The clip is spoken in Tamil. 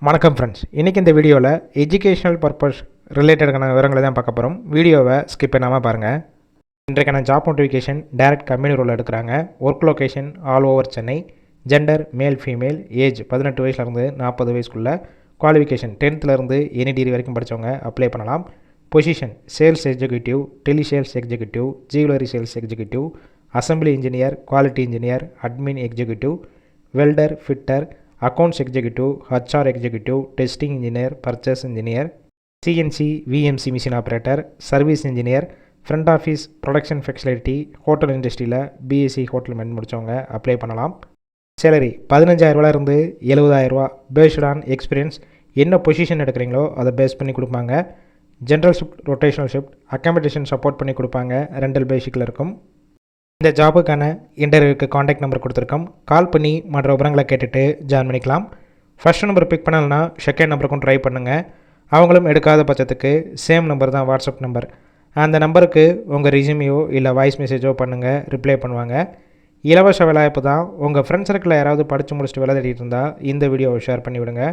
வணக்கம் ஃப்ரெண்ட்ஸ், இன்றைக்கி இந்த வீடியோவில் எஜுகேஷனல் பர்பஸ் ரிலேட்டடான விவரங்களை தான் பார்க்க போகிறோம். வீடியோவை ஸ்கிப் பண்ணாமல் பாருங்கள். இன்றைக்கான job notification direct company roll எடுக்கிறாங்க. Work location all over Chennai. Gender male female. Age 18 வயசுலேருந்து 40 வயசுக்குள்ள. குவாலிஃபிகேஷன் 10th எனி டிகிரி வரைக்கும் படித்தவங்க அப்ளை பண்ணலாம். Position sales executive, tele sales executive, jewellery sales executive, assembly engineer, quality engineer, admin executive, welder, fitter, accounts executive, HR executive, testing engineer, purchase engineer, CNC VMC machine operator, service engineer, front office, production facility, hotel இண்டஸ்ட்ரியில் பிஎஸ்சி ஹோட்டல் மேனேஜ்மெண்ட் முடித்தவங்க அப்ளை பண்ணலாம். Salary 15,000 70,000 based on experience. என்ன பொசிஷன் எடுக்கிறீங்களோ அதை பேஸ் பண்ணி கொடுப்பாங்க. General shift, rotational shift, accommodation support பண்ணி கொடுப்பாங்க. ரெண்டல் பேசிக்கில் இருக்கும். இந்த ஜாபுக்கான இன்டர்வியூக்கு காண்டாக்ட் நம்பர் கொடுத்துருக்கோம். கால் பண்ணி மற்ற விவரங்களை கேட்டுட்டு ஜாயின் பண்ணிக்கலாம். ஃபர்ஸ்ட் நம்பர் பிக் பண்ணலன்னா செகண்ட் நம்பருக்கும் ட்ரை பண்ணுங்கள். அவங்களும் எடுக்காத பட்சத்துக்கு சேம் நம்பர் தான் வாட்ஸ்அப் நம்பர். அந்த நம்பருக்கு உங்கள் ரெஸ்யூமையோ இல்லை வாய்ஸ் மெசேஜோ பண்ணுங்கள், ரிப்ளை பண்ணுவாங்க. இலவச வேலைவாய்ப்பு தான். உங்கள் ஃப்ரெண்ட்ஸ் சர்க்கிளில் யாராவது படித்து முடிச்சுட்டு வேலை தேடிட்டு இருந்தால் இந்த வீடியோவை ஷேர் பண்ணி விடுங்க.